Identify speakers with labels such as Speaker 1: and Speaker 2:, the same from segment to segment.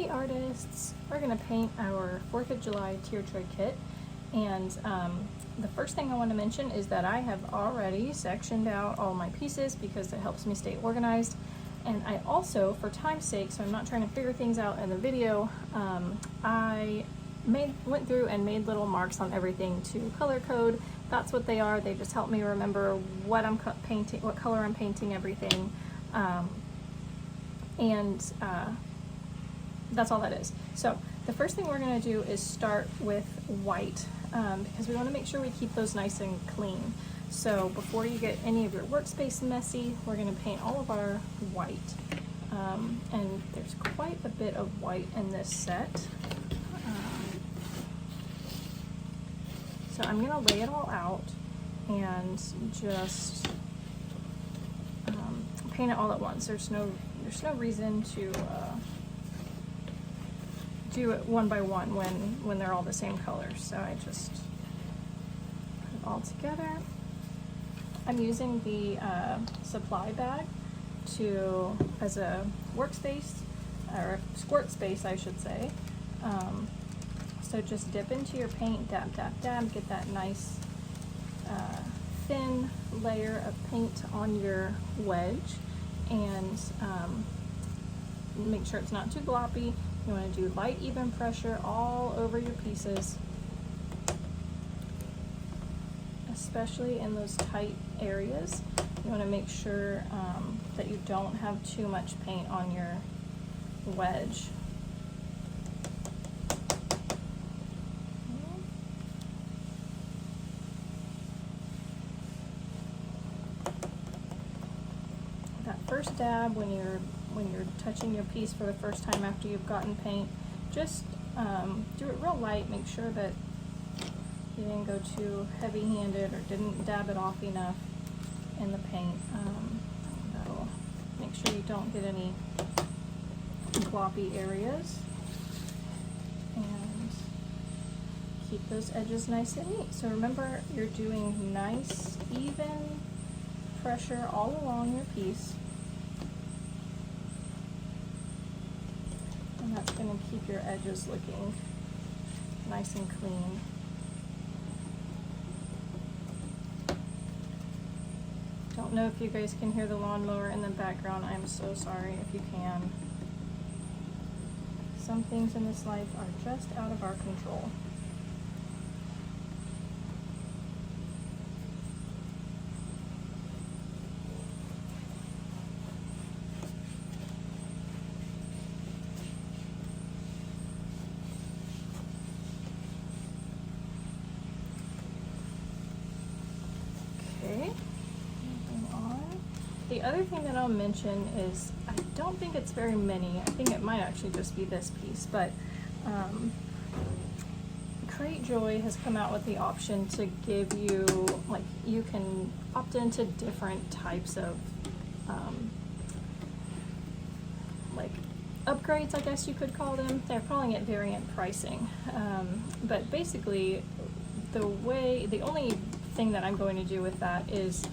Speaker 1: Hey artists! We're going to paint our 4th of July tier tray kit, and the first thing I want to mention is that I have already sectioned out all my pieces because it helps me stay organized, and I also, for time's sake, so I'm not trying to figure things out in the video, I went through and made little marks on everything to color code. That's what they are. They just help me remember what I'm painting, what color I'm painting everything, that's all that is. So the first thing we're going to do is start with white because we want to make sure we keep those nice and clean. So before you get any of your workspace messy, we're going to paint all of our white. And there's quite a bit of white in this set. So I'm going to lay it all out and just paint it all at once. There's no reason to do it one by one when they're all the same color. So I just put it all together. I'm using the supply bag as a workspace, or a squirt space I should say. So just dip into your paint, dab, dab, dab, get that nice thin layer of paint on your wedge, and make sure it's not too gloppy. You want to do light, even pressure all over your pieces, especially in those tight areas. You want to make sure that you don't have too much paint on your wedge. That first dab when you're touching your piece for the first time after you've gotten paint, just do it real light. Make sure that you didn't go too heavy-handed or didn't dab it off enough in the paint. That'll make sure you don't get any gloppy areas, and keep those edges nice and neat. So remember, you're doing nice, even pressure all along your piece. And that's going to keep your edges looking nice and clean. Don't know if you guys can hear the lawnmower in the background. I'm so sorry if you can. Some things in this life are just out of our control. The other thing that I'll mention is, I don't think it's very many. I think it might actually just be this piece, but Create Joy has come out with the option to give you, like, you can opt into different types of like upgrades, I guess you could call them. They're calling it variant pricing, but basically the only thing that I'm going to do with that is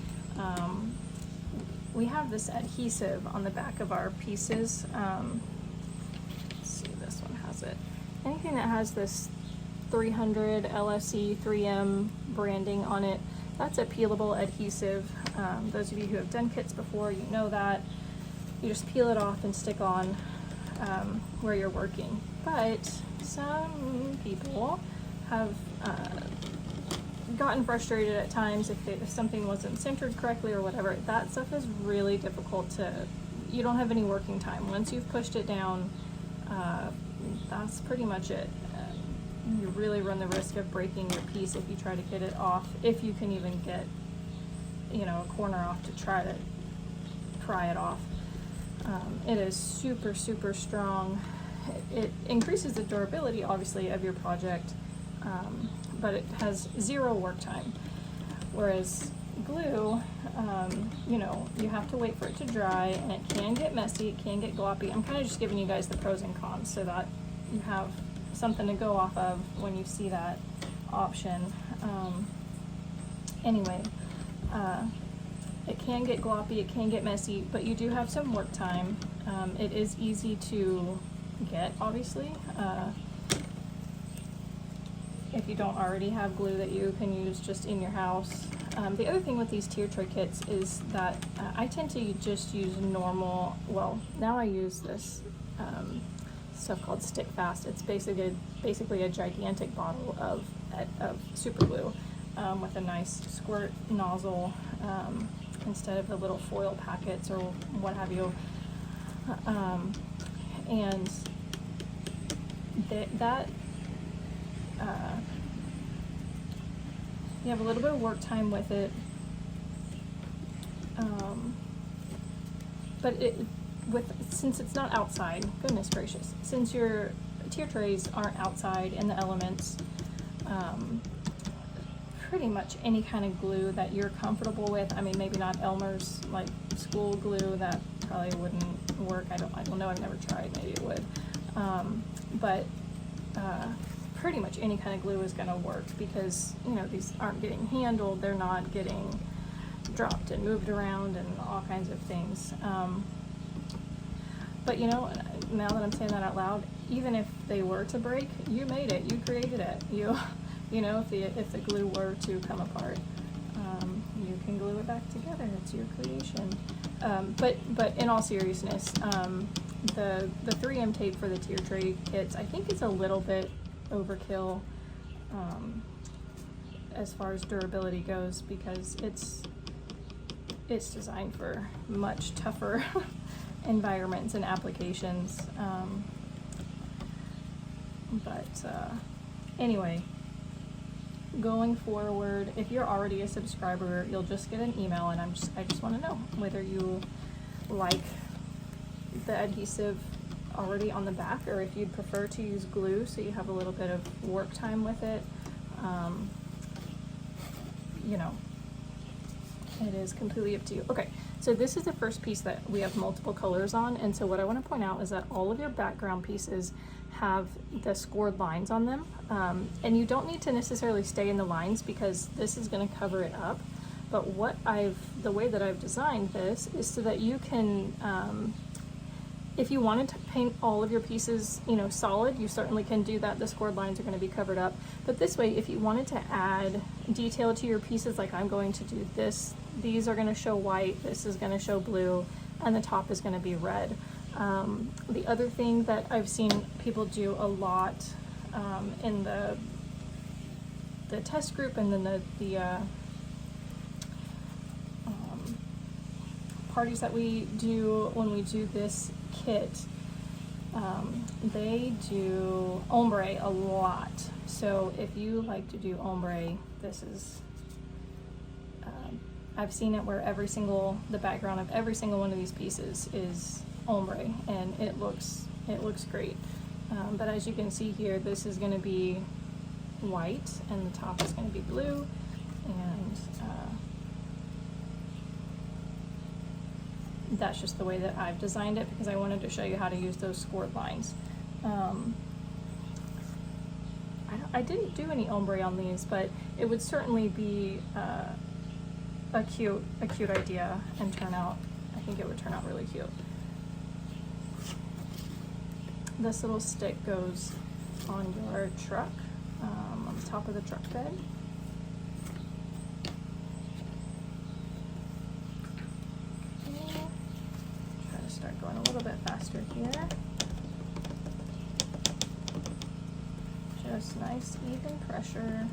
Speaker 1: we have this adhesive on the back of our pieces. Let's see, this one has it. Anything that has this 300 LSE 3M branding on it, that's a peelable adhesive. Those of you who have done kits before, you know that. You just peel it off and stick on where you're working. But some people have gotten frustrated at times if something wasn't centered correctly or whatever. That stuff is really difficult you don't have any working time. Once you've pushed it down, that's pretty much it. You really run the risk of breaking your piece if you try to get it off, if you can even get, a corner off to try to pry it off. It is super, super strong. It increases the durability, obviously, of your project, but it has 0 work time. Whereas glue, you have to wait for it to dry, and it can get messy, it can get gloppy. I'm kind of just giving you guys the pros and cons so that you have something to go off of when you see that option. Anyway, it can get gloppy, it can get messy, but you do have some work time. It is easy to get, obviously. If you don't already have glue that you can use just in your house. The other thing with these tier tray kits is that I tend to just use normal, well, now I use this stuff called Stick Fast. It's basically a gigantic bottle of super glue with a nice squirt nozzle instead of the little foil packets or what have you. And that you have a little bit of work time with it, but since it's not outside, goodness gracious, since your tier trays aren't outside in the elements, pretty much any kind of glue that you're comfortable with. I mean, maybe not Elmer's like school glue, that probably wouldn't work. I don't know, I've never tried, maybe it would. But pretty much any kind of glue is going to work because, you know, these aren't getting handled, they're not getting dropped and moved around and all kinds of things. But you know, now that I'm saying that out loud, even if they were to break, you made it, you created it. You know, if the glue were to come apart, you can glue it back together. It's your creation. But in all seriousness, the 3M tape for the tier tray kits, I think it's a little bit overkill as far as durability goes, because it's designed for much tougher environments and applications. Anyway, going forward, if you're already a subscriber, you'll just get an email, and I just want to know whether you like the adhesive already on the back, or if you'd prefer to use glue so you have a little bit of work time with it. You know, it is completely up to you. Okay, so this is the first piece that we have multiple colors on, and so what I want to point out is that all of your background pieces have the scored lines on them, and you don't need to necessarily stay in the lines because this is going to cover it up. But the way that I've designed this is so that you can, if you wanted to paint all of your pieces, you know, solid, you certainly can do that. The scored lines are going to be covered up. But this way, if you wanted to add detail to your pieces, like I'm going to do this, these are going to show white, this is going to show blue, and the top is going to be red. The other thing that I've seen people do a lot in the test group, and then the parties that we do when we do this kit, they do ombre a lot. So if you like to do ombre, this is, I've seen it where the background of every single one of these pieces is ombre, and it looks great. But as you can see here, this is going to be white, and the top is going to be blue, and that's just the way that I've designed it because I wanted to show you how to use those scored lines. I didn't do any ombre on these, but it would certainly be a cute idea and I think it would turn out really cute. This little stick goes on your truck, on the top of the truck bed. Try to start going a little bit faster here. Just nice, even pressure.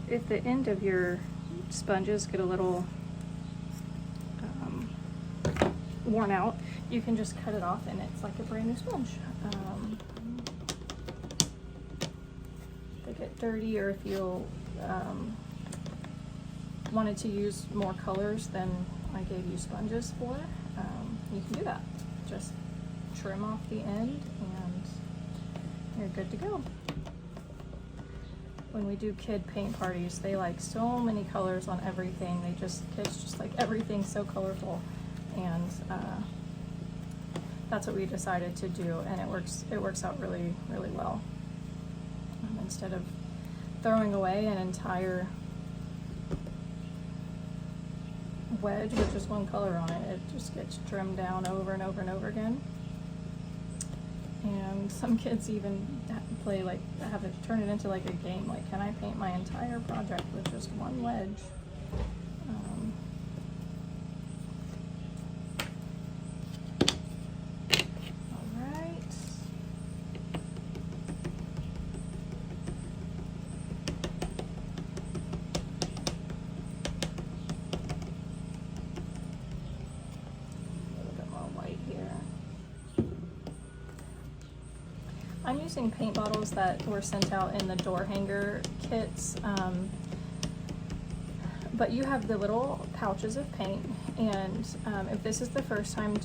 Speaker 1: If the end of your sponges get a little worn out, you can just cut it off and it's like a brand new sponge. If they get dirty, or if you wanted to use more colors than I gave you sponges for, you can do that. Just trim off the end and you're good to go. When we do kid paint parties, they like so many colors on everything. Kids just like everything so colorful. And that's what we decided to do, and it works out really, really well. Instead of throwing away an entire wedge with just one color on it, it just gets trimmed down over and over and over again. And some kids even play like, have it turn it into like a game, like, can I paint my entire project with just one wedge? I'm using paint bottles that were sent out in the door hanger kits, but you have the little pouches of paint, and if this is the first time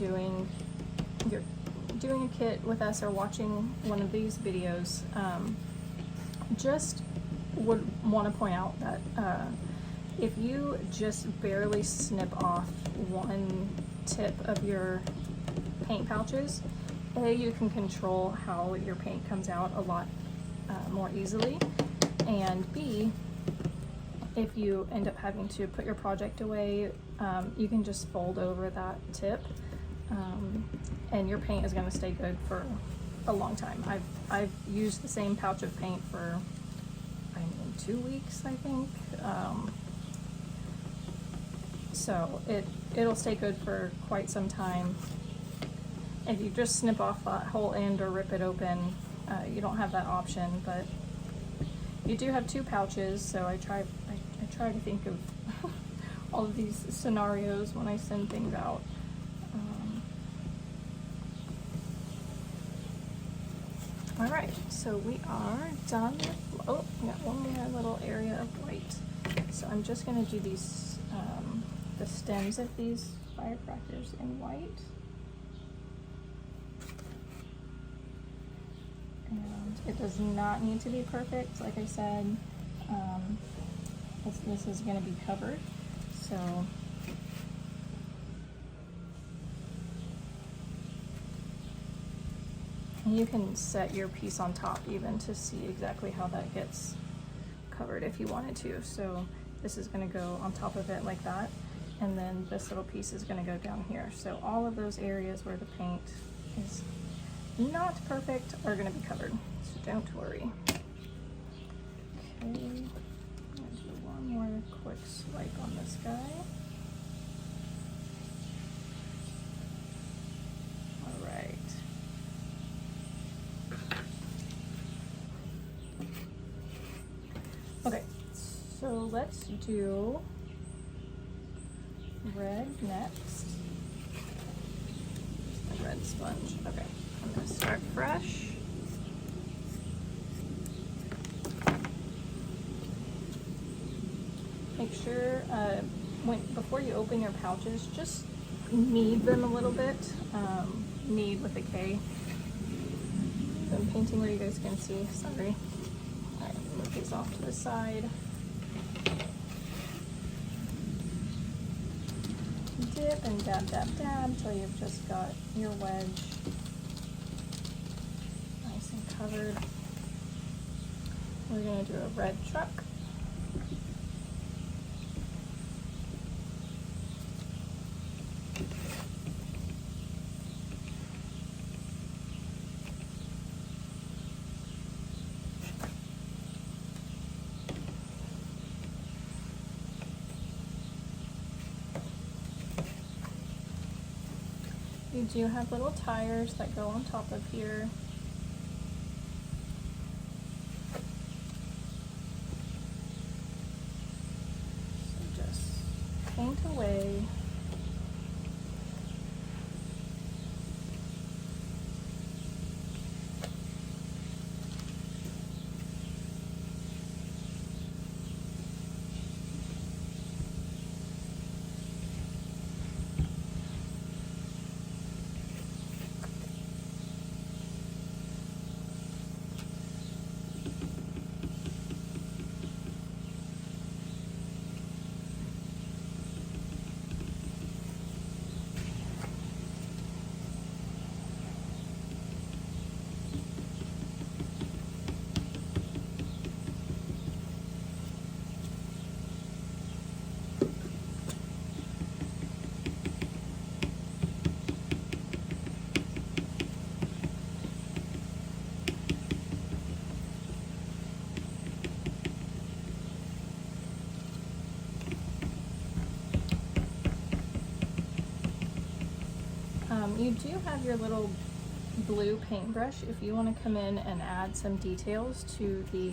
Speaker 1: you're doing a kit with us or watching one of these videos, just would want to point out that if you just barely snip off one tip of your paint pouches, A, you can control how your paint comes out a lot more easily, and B, if you end up having to put your project away, you can just fold over that tip, and your paint is going to stay good for a long time. I've used the same pouch of paint for 2 weeks, I think, so it'll stay good for quite some time. If you just snip off that whole end or rip it open, you don't have that option, but you do have 2 pouches, so I try to think of all of these scenarios when I send things out. All right, so we are done with, oh, we got one more little area of white. So I'm just gonna do these, the stems of these firecrackers in white. And it does not need to be perfect, like I said. This is going to be covered, so you can set your piece on top even to see exactly how that gets covered if you wanted to. So this is going to go on top of it like that, and then this little piece is going to go down here. So all of those areas where the paint is not perfect are going to be covered, so don't worry. Okay, I'm going to do one more quick swipe on this guy. All right. Okay, so let's do red next. A red sponge. Okay. I'm going to start fresh. Make sure before you open your pouches, just knead them a little bit. Knead with a K. I'm painting where you guys can see. Sorry. All right, move these off to the side. Dip and dab, dab, dab until you've just got your wedge nice and covered. We're going to do a red truck. You do have little tires that go on top of here. So just paint away. You do have your little blue paintbrush if you want to come in and add some details to the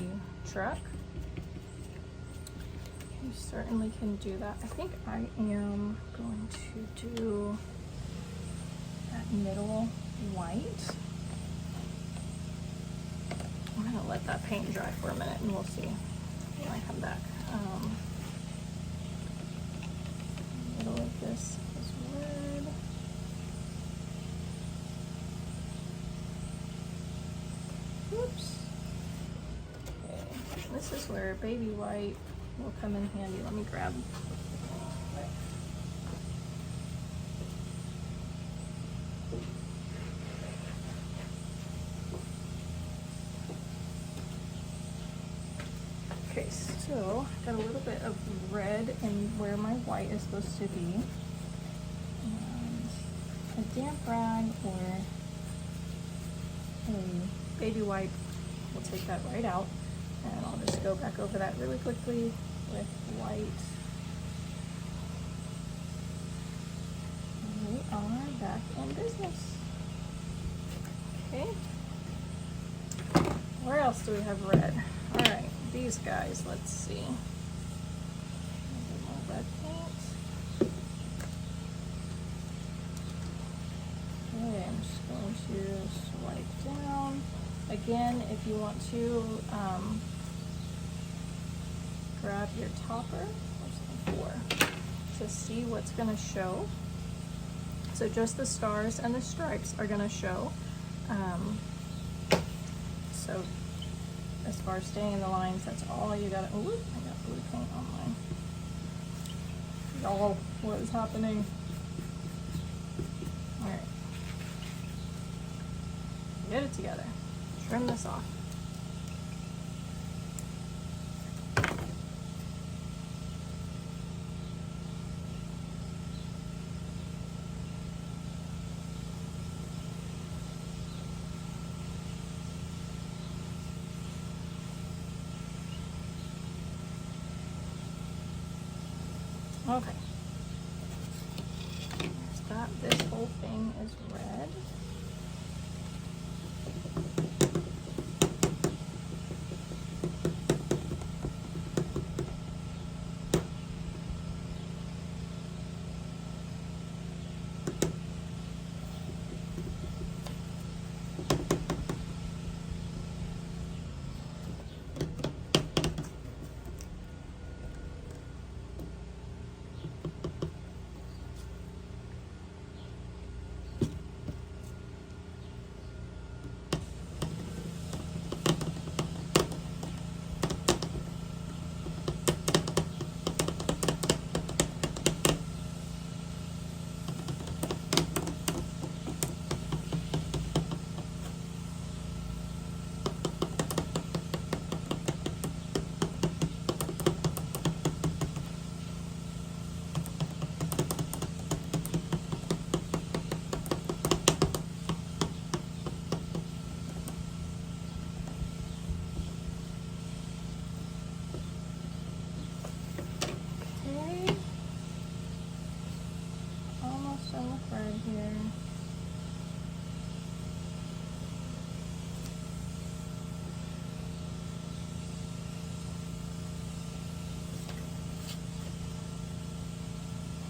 Speaker 1: truck. You certainly can do that. I think I am going to do that middle white. I'm going to let that paint dry for a minute and we'll see when I come back. Middle of this is red. Oops. Okay, this is where baby white will come in handy. Let me grab. Okay, so got a little bit of red in where my white is supposed to be. And a damp rag or a baby wipe will take that right out. And I'll just go back over that really quickly with white. We are back in business. Okay. Where else do we have red? All right, these guys, let's see. A little more red paint. Okay, I'm just going to swipe down. Again, if you want to grab your topper to see what's going to show. So just the stars and the stripes are going to show. So as far as staying in the lines, that's all you got. Oh, I got blue paint on mine. Y'all, what is happening? All right, get it together. Trim this off. Okay. There's that. This whole thing is red.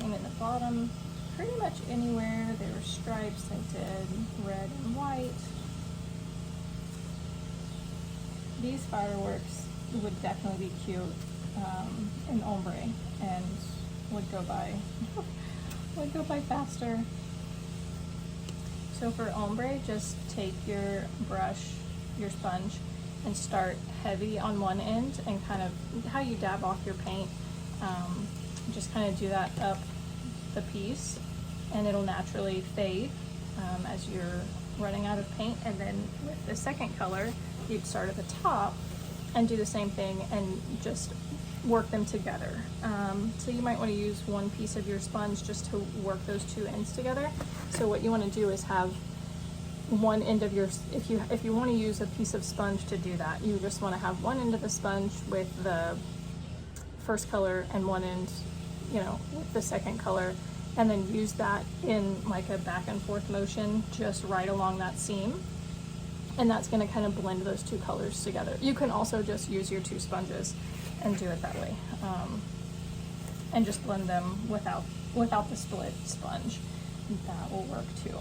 Speaker 1: At the bottom, pretty much anywhere there were stripes, I did red and white. These fireworks would definitely be cute in Ombre and would go by faster. So for Ombre, just take your brush, your sponge, and start heavy on one end and kind of how you dab off your paint. Just kind of do that up the piece and it'll naturally fade as you're running out of paint. And then with the second color, you'd start at the top and do the same thing and just work them together. So you might want to use one piece of your sponge just to work those two ends together. So what you want to do is have one end of your, if you want to use a piece of sponge to do that, you just want to have one end of the sponge with the first color and one end, you know, with the second color, and then use that in like a back and forth motion just right along that seam. And that's going to kind of blend those two colors together. You can also just use your two sponges and do it that way. And just blend them without the split sponge. That will work too.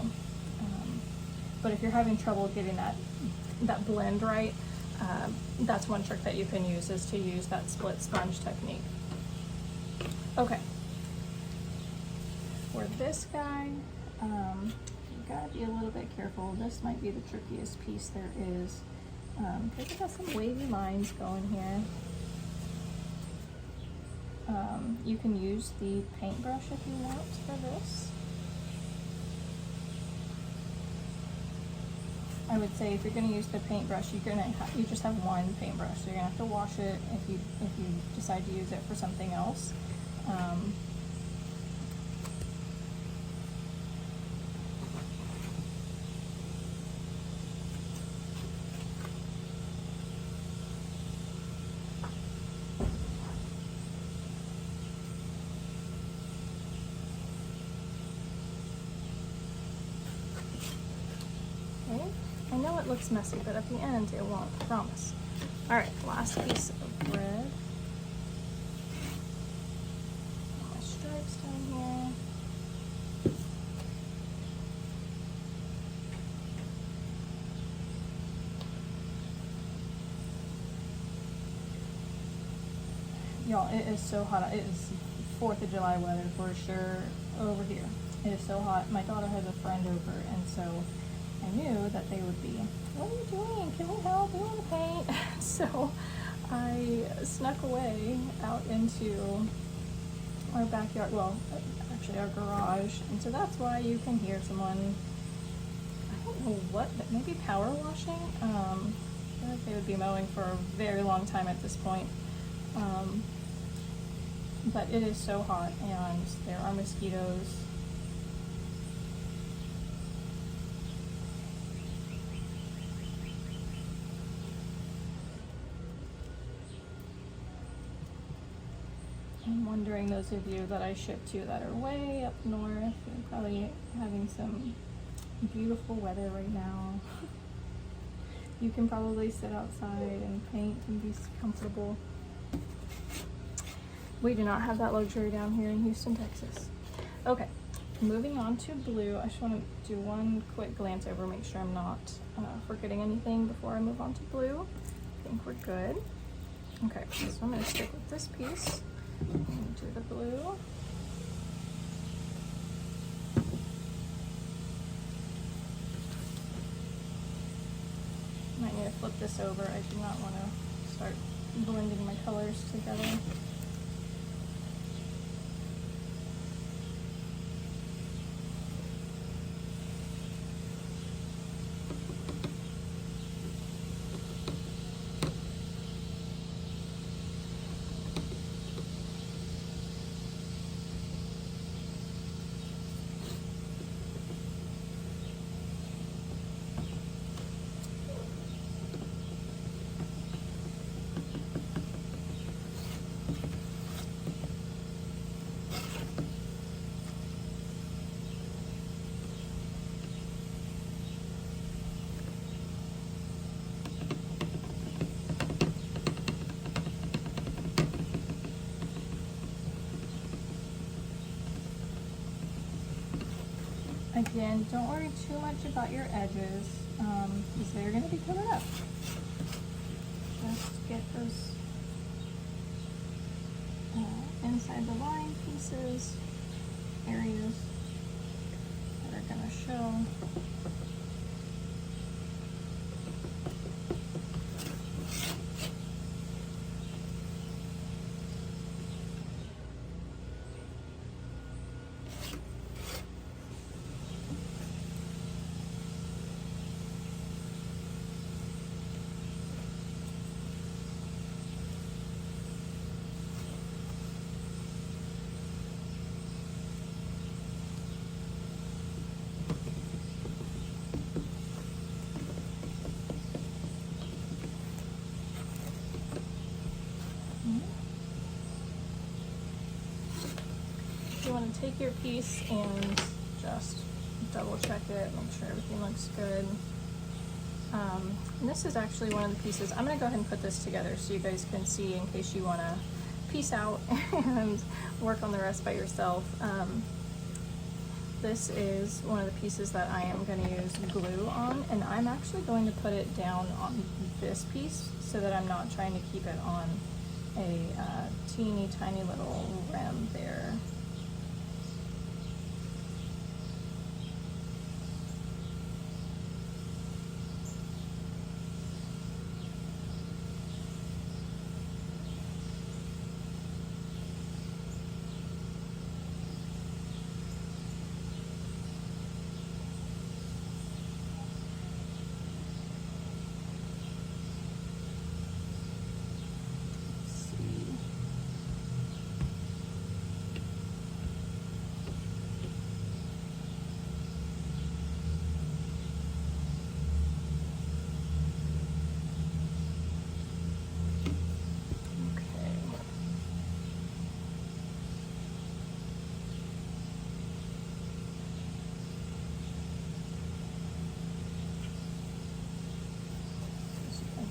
Speaker 1: But if you're having trouble getting that blend right, that's one trick that you can use, is to use that split sponge technique. Okay. For this guy, you gotta be a little bit careful. This might be the trickiest piece there is, because it has some wavy lines going here. You can use the paintbrush if you want for this. I would say if you're going to use the paintbrush, you just have one paintbrush, so you're going to have to wash it if you decide to use it for something else. I know it looks messy, but at the end it won't, I promise. All right, last piece of bread. My stripes down here. Y'all, it is so hot. It is 4th of July weather for sure over here. It is so hot. My daughter has a friend over, and so I knew that they would be, what are you doing? Can we help? We want to paint. So I snuck away out into our backyard, well, actually our garage. And so that's why you can hear someone, I don't know what, but maybe power washing. I feel like they would be mowing for a very long time at this point. But it is so hot, and there are mosquitoes. I'm wondering, those of you that I ship to that are way up north, you're probably having some beautiful weather right now. You can probably sit outside and paint and be comfortable. We do not have that luxury down here in Houston, Texas. Okay, moving on to blue. I just want to do one quick glance over, make sure I'm not forgetting anything before I move on to blue. I think we're good. Okay, so I'm going to stick with this piece and do the blue. Might need to flip this over. I do not want to start blending my colors together. Again, don't worry too much about your edges, because they're going to be coming up. Just get those inside the line pieces, areas that are going to show. take your piece and just double check it, make sure everything looks good. And this is actually one of the pieces. I'm gonna go ahead and put this together so you guys can see in case you wanna piece out and work on the rest by yourself. This is one of the pieces that I am going to use glue on, and I'm actually going to put it down on this piece so that I'm not trying to keep it on a teeny tiny little rim there.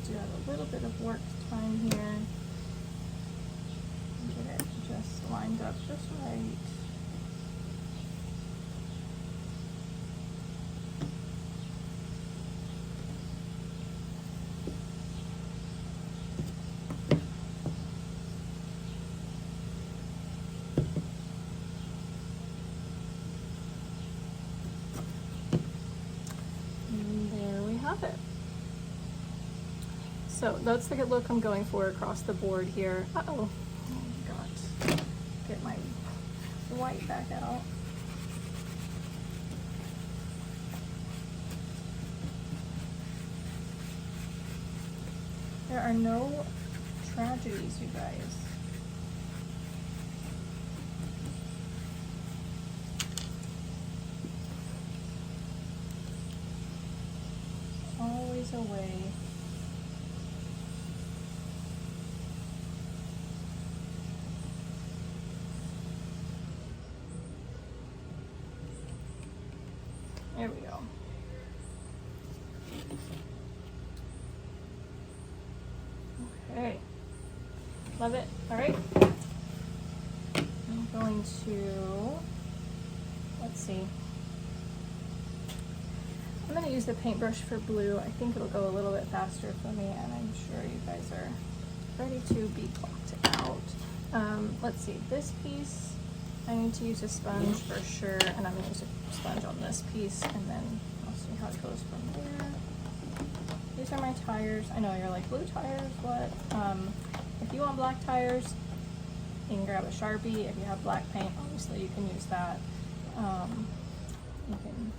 Speaker 1: Do have a little bit of work time here. Get it just lined up just right. And there we have it. So that's the good look I'm going for across the board here. Uh-oh, got get my white back out. There are no tragedies, you guys. Always a way. There we go. Okay. Love it. All right. I'm going to, let's see. I'm going to use the paintbrush for blue. I think it'll go a little bit faster for me, and I'm sure you guys are ready to be blocked out. Let's see. This piece, I need to use a sponge for sure, and I'm going to use a sponge on this piece, and then I'll see how it goes from there. These are my tires. I know you're like, blue tires, what? If you want black tires, you can grab a Sharpie. If you have black paint, obviously you can use that. You can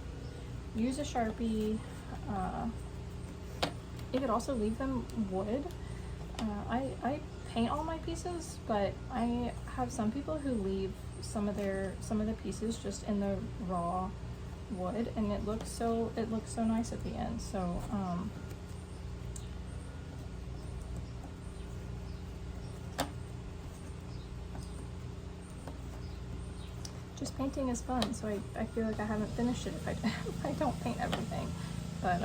Speaker 1: use a Sharpie. You could also leave them wood. I paint all my pieces, but I have some people who leave some of the pieces just in the raw wood, and it looks so nice at the end. So just painting is fun, so I feel like I haven't finished it if I don't paint everything, but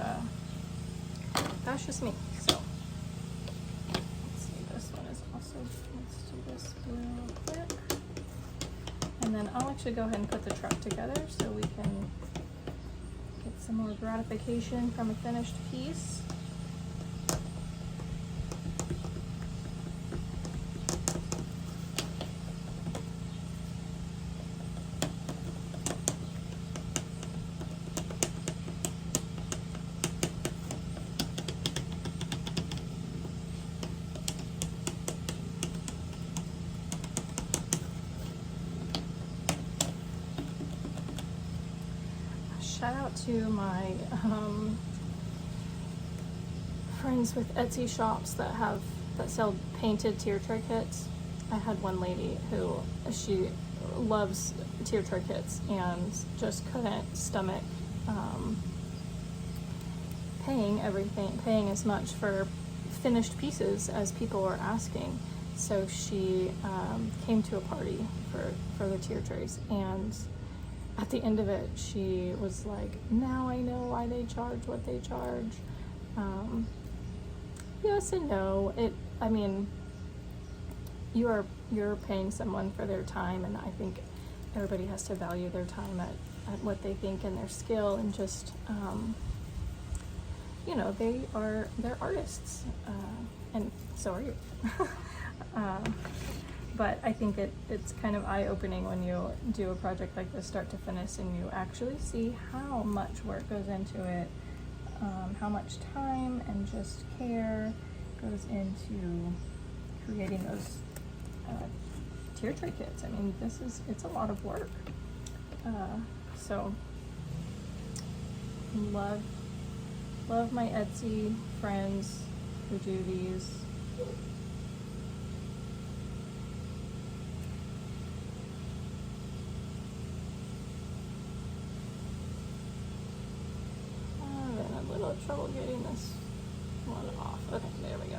Speaker 1: that's just me. So let's see, this one is also, let's do this real quick. And then I'll actually go ahead and put the truck together so we can get some more gratification from a finished piece. Shout out to my friends with Etsy shops that sell painted tear tray kits. I had one lady who, she loves tear tray kits and just couldn't stomach paying as much for finished pieces as people were asking. So she came to a party for the tier trays, and at the end of it, she was like, now I know why they charge what they charge. Yes and no. I mean, you're paying someone for their time, and I think everybody has to value their time at what they think and their skill, and just, you know, they're artists, and so are you. But I think it's kind of eye-opening when you do a project like this start to finish and you actually see how much work goes into it, how much time and just care goes into creating those tier tray kits. I mean, it's a lot of work. So love my Etsy friends who do these. Trouble getting this one off. Okay, there we go.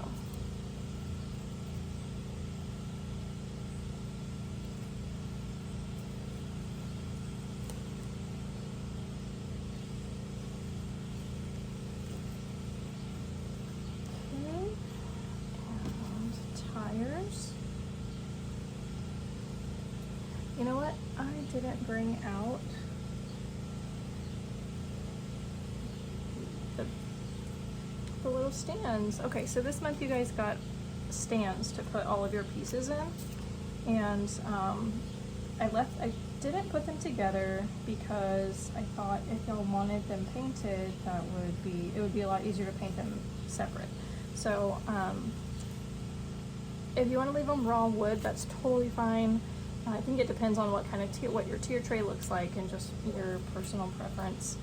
Speaker 1: Okay, and tires. You know what? I didn't bring out the little stands. Okay, so this month you guys got stands to put all of your pieces in, and I didn't put them together because I thought if y'all wanted them painted, it would be a lot easier to paint them separate. So if you want to leave them raw wood, that's totally fine. I think it depends on what kind of what your tier tray looks like and just your personal preference.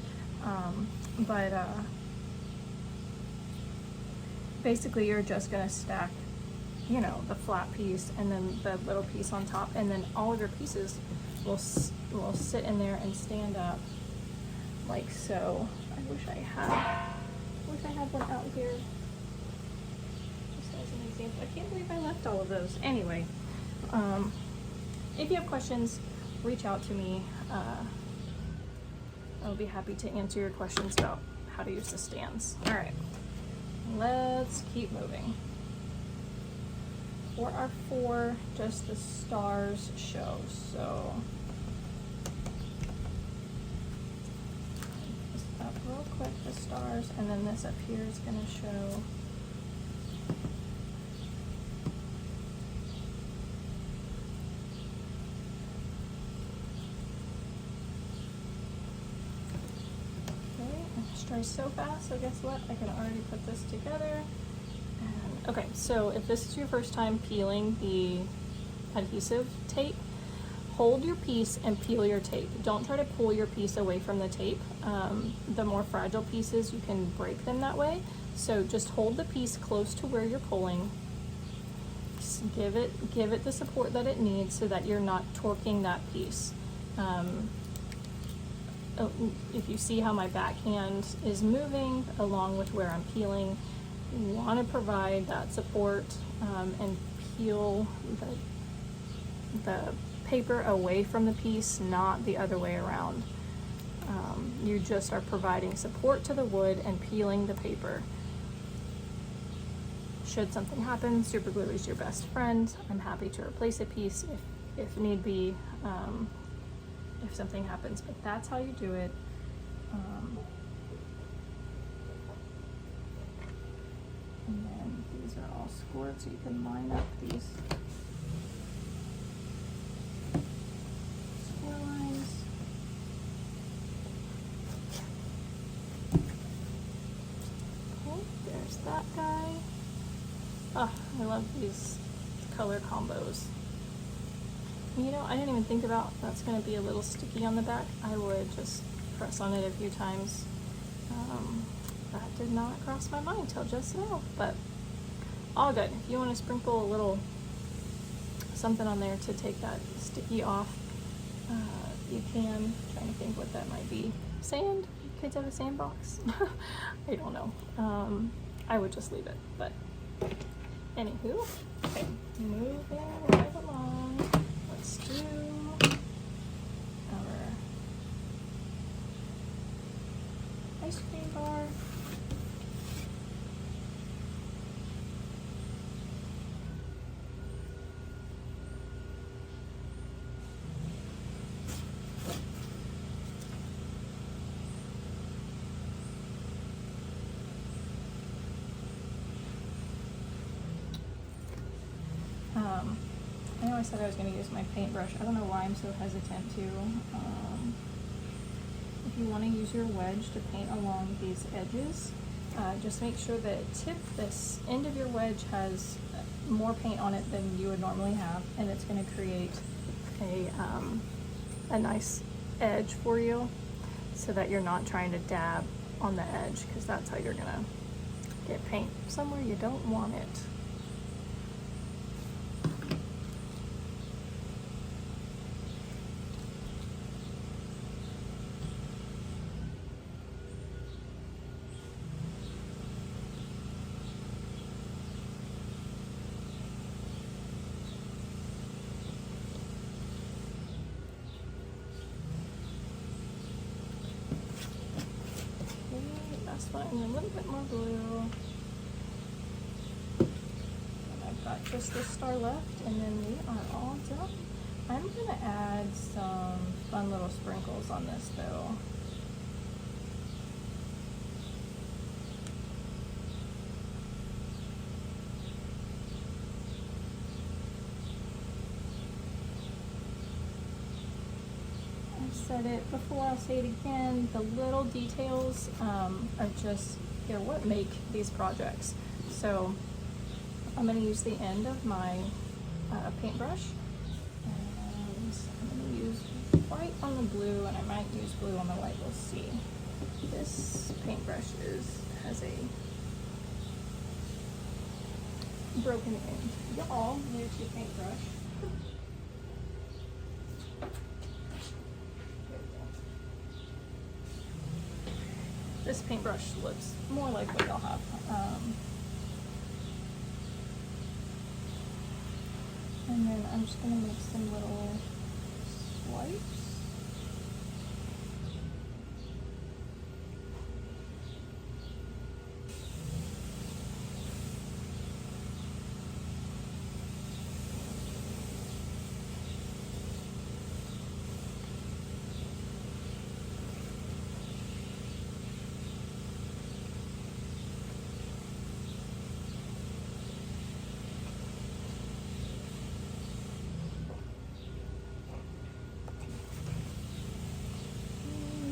Speaker 1: Basically you're just gonna stack, you know, the flat piece and then the little piece on top, and then all of your pieces will sit in there and stand up like so. I wish I had one out here just as an example. I can't believe I left all of those. Anyway, if you have questions, reach out to me. I'll be happy to answer your questions about how to use the stands. All right. Let's keep moving. For our 4, just the stars show. So just up real quick, the stars, and then this up here is going to show dry so fast, so guess what? I can already put this together. And, okay, so if this is your first time peeling the adhesive tape, hold your piece and peel your tape. Don't try to pull your piece away from the tape. The more fragile pieces, you can break them that way. So just hold the piece close to where you're pulling. Just give it the support that it needs so that you're not torquing that piece. If you see how my backhand is moving along with where I'm peeling, you want to provide that support and peel the paper away from the piece, not the other way around. You just are providing support to the wood and peeling the paper. Should something happen, super glue is your best friend. I'm happy to replace a piece if need be. If something happens, but that's how you do it. And then these are all scored, so you can line up these score lines. Okay, there's that guy. Oh, I love these color combos. You know, I didn't even think about that's going to be a little sticky on the back. I would just press on it a few times. That did not cross my mind till just now, but all good. If you want to sprinkle a little something on there to take that sticky off, you can. I'm trying to think what that might be. Sand? Kids have a sandbox? I don't know. I would just leave it, but anywho. Okay, moving right along. Let's do our ice cream bar. I know I said I was going to use my paintbrush. I don't know why I'm so hesitant to. If you want to use your wedge to paint along these edges, just make sure that this end of your wedge has more paint on it than you would normally have, and it's going to create a nice edge for you so that you're not trying to dab on the edge, because that's how you're going to get paint somewhere you don't want it. That's fine, a little bit more blue. And I've got just this star left, and then we are all done. I'm gonna add some fun little sprinkles on this though. Said it before, I'll say it again, the little details are just what make these projects. So I'm going to use the end of my paintbrush, and I'm going to use white on the blue, and I might use blue on the white, we'll see. This paintbrush has a broken end. Y'all, new to paintbrush. This paintbrush looks more like what y'all have. And then I'm just going to make some little swipes.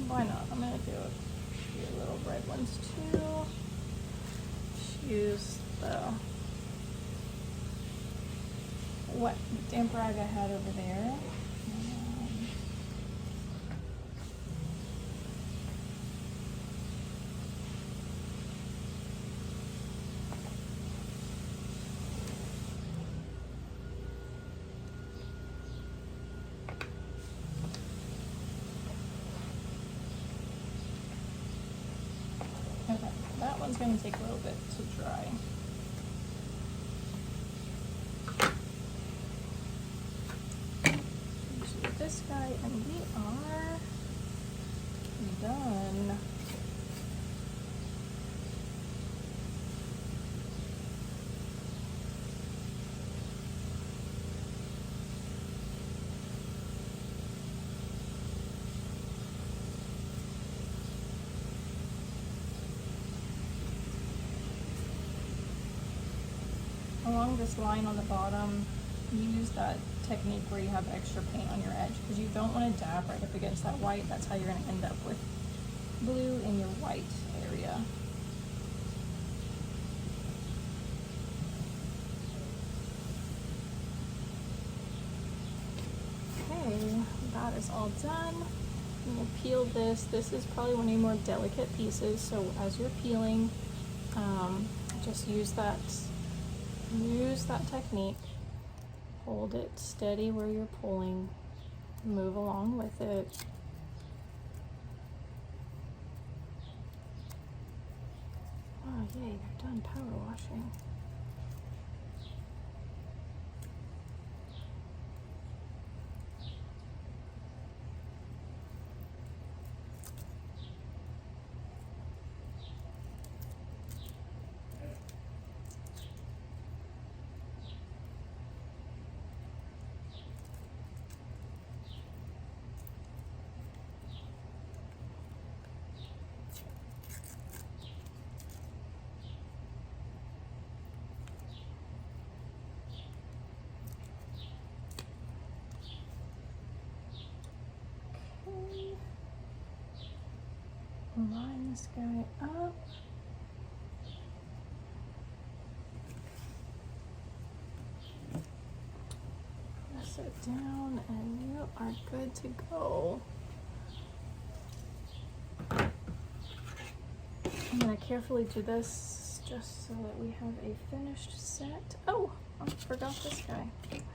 Speaker 1: Why not? I'm going to do a few little red ones too. Just use the wet damp rag I had over there. Okay, that one's going to take a little bit to dry. Do this guy, and we are done. Along this line on the bottom, use that technique where you have extra paint on your edge, because you don't want to dab right up against that white. That's how you're going to end up with blue in your white area. Okay, that is all done. I'm going to peel this. This is probably one of your more delicate pieces, so as you're peeling, just use that technique. Hold it steady where you're pulling, move along with it. Oh yay, they're done power washing. line this guy up. Press it down and you are good to go. I'm going to carefully do this just so that we have a finished set. Oh, I forgot this guy.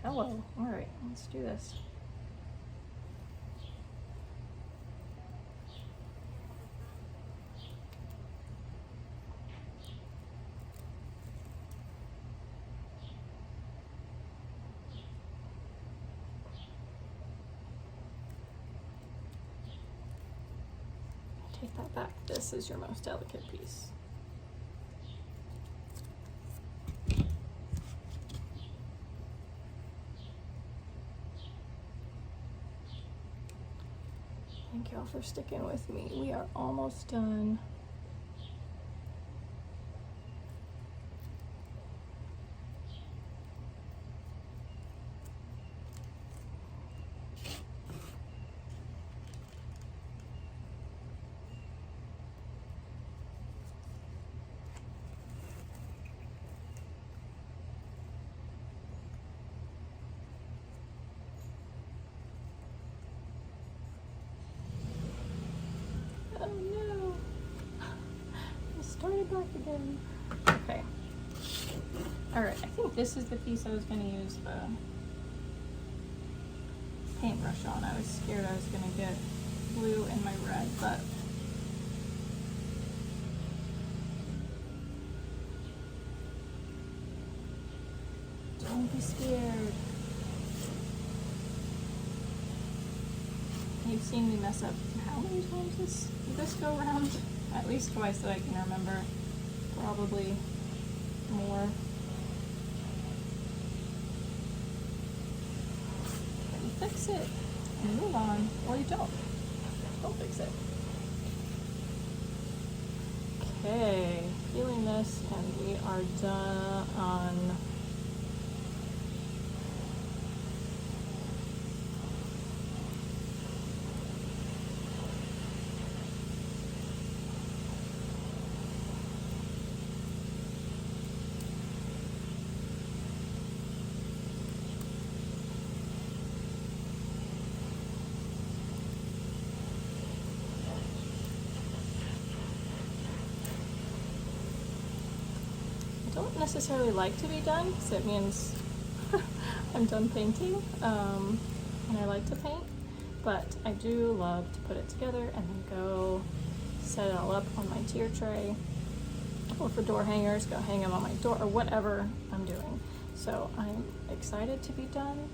Speaker 1: Hello. All right, let's do this. Take that back. This is your most delicate piece. Thank y'all for sticking with me. We are almost done. Oh no! I started back again. Okay. Alright, I think this is the piece I was going to use the paintbrush on. I was scared I was going to get blue in my red, but don't be scared. You've seen me mess up how many times this go around? At least twice that I can remember. Probably more. But you fix it and move on, or you don't. Don't fix it. Okay, healing this, and we are done. I don't necessarily like to be done because it means I'm done painting, and I like to paint, but I do love to put it together and then go set it all up on my tier tray, or for door hangers, go hang them on my door, or whatever I'm doing. So I'm excited to be done.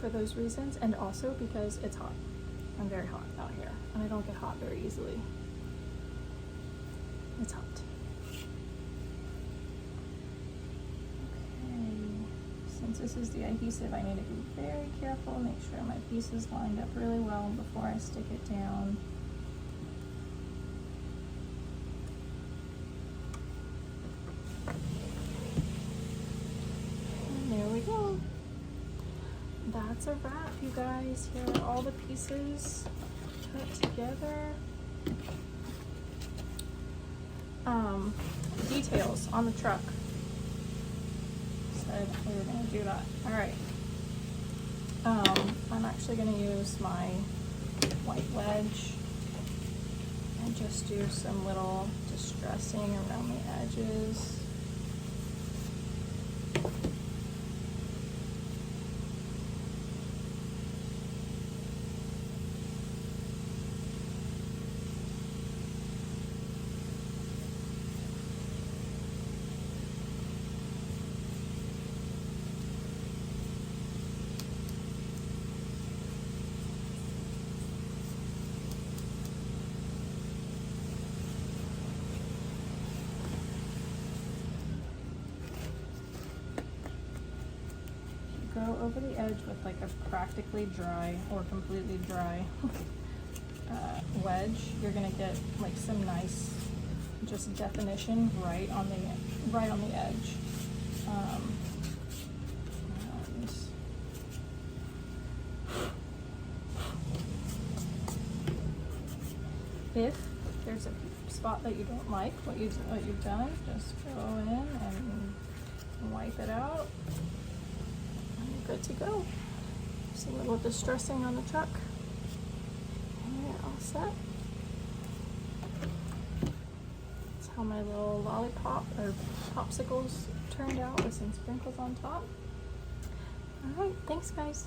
Speaker 1: For those reasons, and also because it's hot. I'm very hot out here, and I don't get hot very easily. It's hot. Okay, since this is the adhesive, I need to be very careful, make sure my piece is lined up really well before I stick it down. And there we go. That's a wrap, you guys. Here are all the pieces put together. Details on the truck. Said we were gonna do that. All right. I'm actually gonna use my white wedge and just do some little distressing around the edges. Go over the edge with like a practically dry or completely dry wedge. You're gonna get like some nice just definition right on the edge. And If there's a spot that you don't like, what you've done, just go in and wipe it out, and you're good to go. Just a little distressing on the truck, and you're all set. That's how my little lollipop or popsicles turned out with some sprinkles on top. All right, thanks guys.